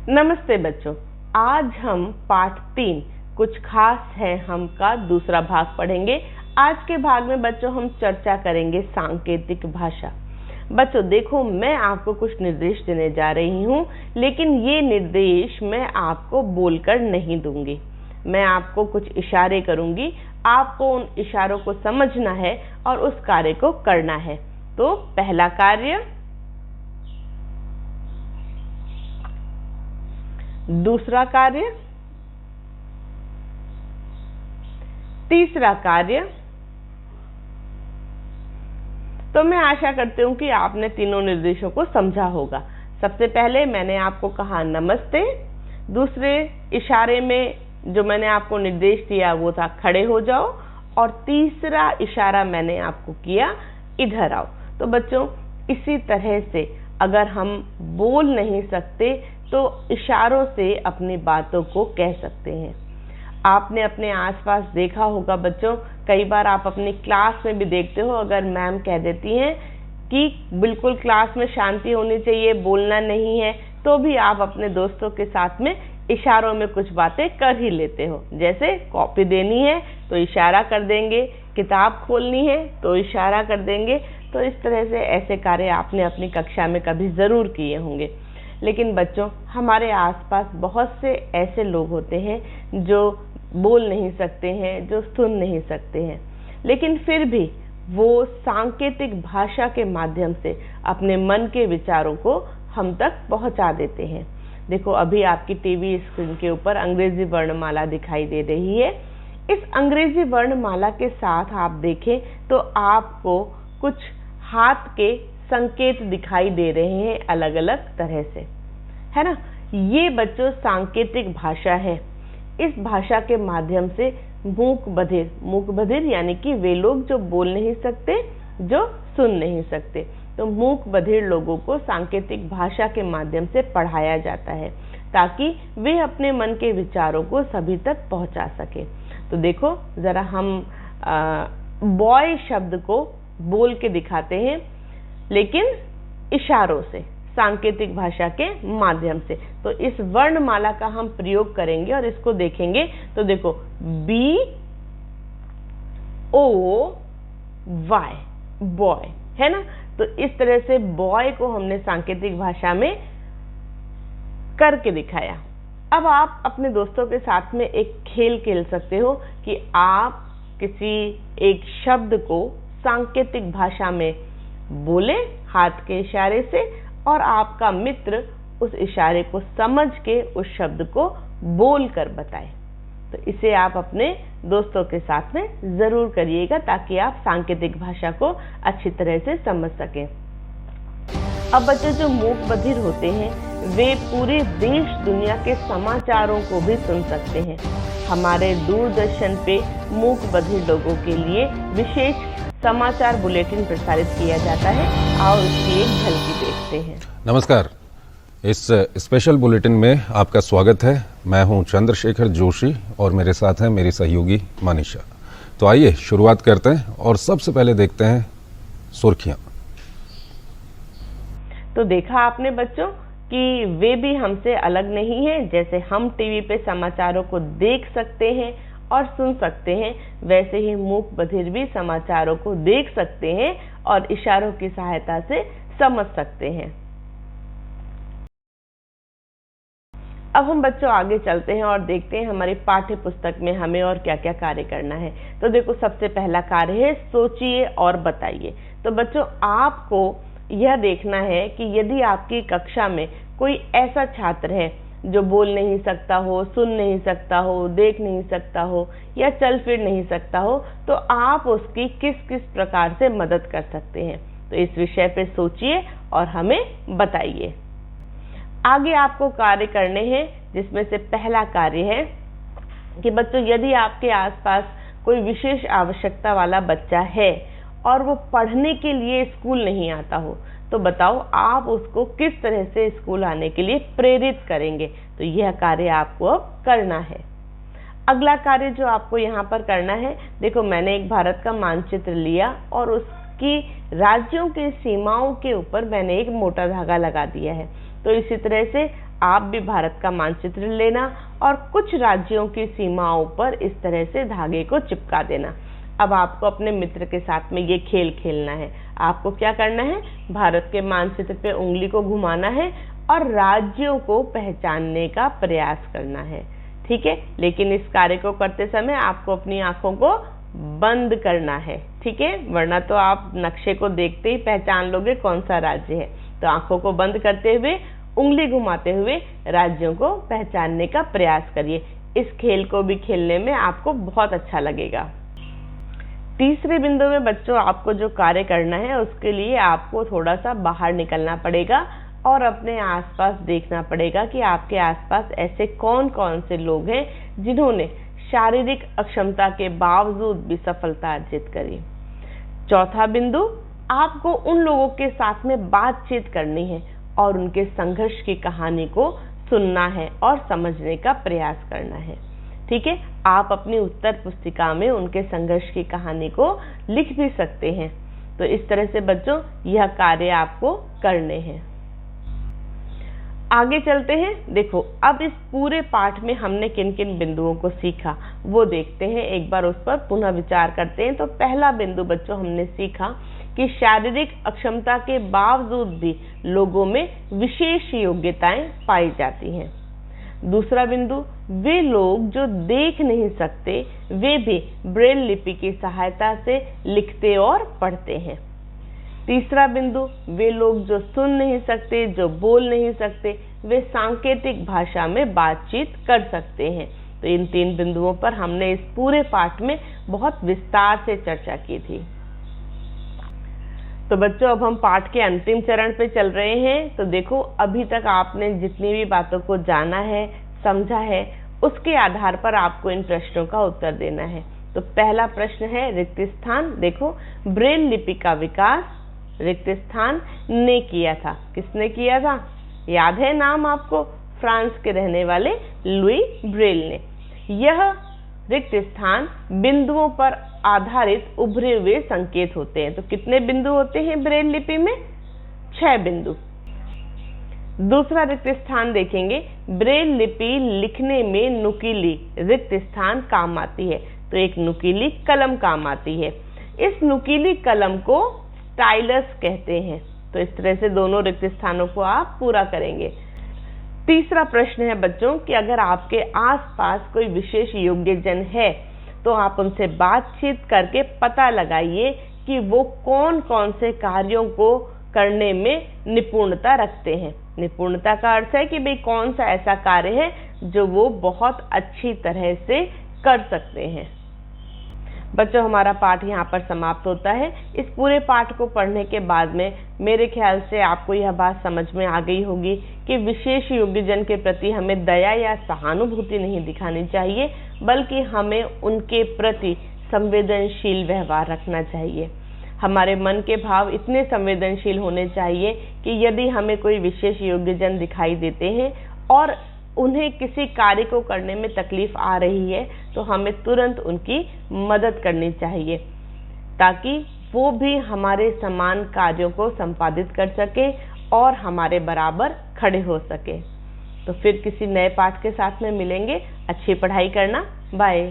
नमस्ते बच्चों, आज हम पाठ 3 कुछ खास है हम का दूसरा भाग पढ़ेंगे। आज के भाग में बच्चों हम चर्चा करेंगे सांकेतिक भाषा। बच्चों देखो, मैं आपको कुछ निर्देश देने जा रही हूँ, लेकिन ये निर्देश मैं आपको बोलकर नहीं दूंगी। मैं आपको कुछ इशारे करूंगी, आपको उन इशारों को समझना है और उस कार्य को करना है। तो पहला कार्य, दूसरा कार्य, तीसरा कार्य। तो मैं आशा करती हूँ कि आपने तीनों निर्देशों को समझा होगा। सबसे पहले मैंने आपको कहा नमस्ते, दूसरे इशारे में जो मैंने आपको निर्देश दिया वो था खड़े हो जाओ, और तीसरा इशारा मैंने आपको किया इधर आओ। तो बच्चों इसी तरह से अगर हम बोल नहीं सकते तो इशारों से अपनी बातों को कह सकते हैं। आपने अपने आसपास देखा होगा बच्चों, कई बार आप अपनी क्लास में भी देखते हो, अगर मैम कह देती हैं कि बिल्कुल क्लास में शांति होनी चाहिए, बोलना नहीं है, तो भी आप अपने दोस्तों के साथ में इशारों में कुछ बातें कर ही लेते हो। जैसे कॉपी देनी है तो इशारा कर देंगे, किताब खोलनी है तो इशारा कर देंगे। तो इस तरह से ऐसे कार्य आपने अपनी कक्षा में कभी ज़रूर किए होंगे। लेकिन बच्चों हमारे आसपास बहुत से ऐसे लोग होते हैं जो बोल नहीं सकते हैं, जो सुन नहीं सकते हैं, लेकिन फिर भी वो सांकेतिक भाषा के माध्यम से अपने मन के विचारों को हम तक पहुंचा देते हैं। देखो, अभी आपकी टीवी स्क्रीन के ऊपर अंग्रेजी वर्णमाला दिखाई दे रही है। इस अंग्रेजी वर्णमाला के साथ आप देखें तो आपको कुछ हाथ के संकेत दिखाई दे रहे हैं अलग अलग तरह से, है ना। ये बच्चों सांकेतिक भाषा है। इस भाषा के माध्यम से मूक बधिर यानी कि वे लोग जो बोल नहीं सकते, जो सुन नहीं सकते, तो मूक बधिर लोगों को सांकेतिक भाषा के माध्यम से पढ़ाया जाता है ताकि वे अपने मन के विचारों को सभी तक पहुंचा सके। तो देखो जरा हम बॉय शब्द को बोल के दिखाते हैं, लेकिन इशारों से, सांकेतिक भाषा के माध्यम से। तो इस वर्णमाला का हम प्रयोग करेंगे और इसको देखेंगे। तो देखो BOY, बॉय, है ना। तो इस तरह से बॉय को हमने सांकेतिक भाषा में करके दिखाया। अब आप अपने दोस्तों के साथ में एक खेल खेल सकते हो कि आप किसी एक शब्द को सांकेतिक भाषा में बोले हाथ के इशारे से, और आपका मित्र उस इशारे को समझ के उस शब्द को बोल कर बताए। तो इसे आप अपने दोस्तों के साथ में जरूर करिएगा ताकि आप सांकेतिक भाषा को अच्छी तरह से समझ सकें। अब बच्चे जो मूक बधिर होते हैं वे पूरे देश दुनिया के समाचारों को भी सुन सकते हैं। हमारे दूरदर्शन पे मूक बधिर लोगों के लिए विशेष समाचार बुलेटिन प्रसारित किया जाता है। आओ इसकी एक झलकी देखते हैं। नमस्कार, इस स्पेशल बुलेटिन में आपका स्वागत है। मैं हूं चंद्रशेखर जोशी और मेरे साथ हैं मेरी सहयोगी मनीषा। तो आइए शुरुआत करते हैं और सबसे पहले देखते हैं सुर्खियां। तो देखा आपने बच्चों कि वे भी हमसे अलग नहीं हैं। जैसे हम टीवी पे समाचारों को देख सकते हैं और सुन सकते हैं, वैसे ही मूक बधिर भी समाचारों को देख सकते हैं और इशारों की सहायता से समझ सकते हैं। अब हम बच्चों आगे चलते हैं और देखते हैं हमारी पाठ्य पुस्तक में हमें और क्या क्या कार्य करना है। तो देखो सबसे पहला कार्य है सोचिए और बताइए। तो बच्चों आपको यह देखना है कि यदि आपकी कक्षा में कोई ऐसा छात्र है जो बोल नहीं सकता हो, सुन नहीं सकता हो, देख नहीं सकता हो या चल फिर नहीं सकता हो, तो आप उसकी किस किस प्रकार से मदद कर सकते हैं। तो इस विषय पे सोचिए और हमें बताइए। आगे आपको कार्य करने हैं, जिसमें से पहला कार्य है कि बच्चों यदि आपके आसपास कोई विशेष आवश्यकता वाला बच्चा है और वो पढ़ने के लिए स्कूल नहीं आता हो, तो बताओ आप उसको किस तरह से स्कूल आने के लिए प्रेरित करेंगे। तो यह कार्य आपको अब करना है। अगला कार्य जो आपको यहाँ पर करना है, देखो मैंने एक भारत का मानचित्र लिया और उसकी राज्यों की सीमाओं के ऊपर मैंने एक मोटा धागा लगा दिया है। तो इसी तरह से आप भी भारत का मानचित्र लेना और कुछ राज्यों की सीमाओं पर इस तरह से धागे को चिपका देना। अब आपको अपने मित्र के साथ में ये खेल खेलना है। आपको क्या करना है, भारत के मानचित्र पे उंगली को घुमाना है और राज्यों को पहचानने का प्रयास करना है। ठीक है, लेकिन इस कार्य को करते समय आपको अपनी आंखों को बंद करना है। ठीक है, वरना तो आप नक्शे को देखते ही पहचान लोगे कौन सा राज्य है। तो आंखों को बंद करते हुए, उंगली घुमाते हुए राज्यों को पहचानने का प्रयास करिए। इस खेल को भी खेलने में आपको बहुत अच्छा लगेगा। तीसरे बिंदु में बच्चों आपको जो कार्य करना है उसके लिए आपको थोड़ा सा बाहर निकलना पड़ेगा और अपने आसपास देखना पड़ेगा कि आपके आसपास ऐसे कौन कौन से लोग हैं जिन्होंने शारीरिक अक्षमता के बावजूद भी सफलता अर्जित करी। चौथा बिंदु, आपको उन लोगों के साथ में बातचीत करनी है और उनके संघर्ष की कहानी को सुनना है और समझने का प्रयास करना है। ठीक है, आप अपनी उत्तर पुस्तिका में उनके संघर्ष की कहानी को लिख भी सकते हैं। तो इस तरह से बच्चों यह कार्य आपको करने हैं। आगे चलते हैं। देखो, अब इस पूरे पाठ में हमने किन किन बिंदुओं को सीखा वो देखते हैं, एक बार उस पर पुनः विचार करते हैं। तो पहला बिंदु बच्चों हमने सीखा कि शारीरिक अक्षमता के बावजूद भी लोगों में विशेष योग्यताएं पाई जाती हैं। दूसरा बिंदु, वे लोग जो देख नहीं सकते वे भी ब्रेल लिपि की सहायता से लिखते और पढ़ते हैं। तीसरा बिंदु, वे लोग जो सुन नहीं सकते, जो बोल नहीं सकते, वे सांकेतिक भाषा में बातचीत कर सकते हैं। तो इन 3 बिंदुओं पर हमने इस पूरे पाठ में बहुत विस्तार से चर्चा की थी। तो बच्चों अब हम पाठ के अंतिम चरण पे चल रहे हैं। तो देखो, अभी तक आपने जितनी भी बातों को जाना है, समझा है, उसके आधार पर आपको इन प्रश्नों का उत्तर देना है। तो पहला प्रश्न है रिक्त स्थान। देखो, ब्रेल लिपि का विकास रिक्त स्थान ने किया था। किसने किया था? याद है नाम आपको? फ्रांस के रहने वाले लुई ब्रेल ने। यह रिक्त स्थान बिंदुओं पर आधारित उभरे हुए संकेत होते हैं। तो कितने बिंदु होते हैं ब्रेल लिपि में? 6 बिंदु। दूसरा रिक्त स्थान देखेंगे, ब्रेल लिपि लिखने में नुकीली रिक्त स्थान काम आती है। तो एक नुकीली कलम काम आती है। इस नुकीली कलम को स्टाइलस कहते हैं। तो इस तरह से दोनों रिक्त स्थानों को आप पूरा करेंगे। तीसरा प्रश्न है बच्चों कि अगर आपके आसपास कोई विशेष योग्यजन है तो आप उनसे बातचीत करके पता लगाइए कि वो कौन कौन से कार्यों को करने में निपुणता रखते हैं। निपुणता का अर्थ है कि भाई कौन सा ऐसा कार्य है जो वो बहुत अच्छी तरह से कर सकते हैं। बच्चों हमारा पाठ यहाँ पर समाप्त होता है। इस पूरे पाठ को पढ़ने के बाद में मेरे ख्याल से आपको यह बात समझ में आ गई होगी कि विशेष योग्यजन के प्रति हमें दया या सहानुभूति नहीं दिखानी चाहिए, बल्कि हमें उनके प्रति संवेदनशील व्यवहार रखना चाहिए। हमारे मन के भाव इतने संवेदनशील होने चाहिए कि यदि हमें कोई विशेष योग्यजन दिखाई देते हैं और उन्हें किसी कार्य को करने में तकलीफ आ रही है तो हमें तुरंत उनकी मदद करनी चाहिए, ताकि वो भी हमारे समान कार्यों को संपादित कर सके और हमारे बराबर खड़े हो सके। तो फिर किसी नए पाठ के साथ में मिलेंगे। अच्छी पढ़ाई करना। बाय।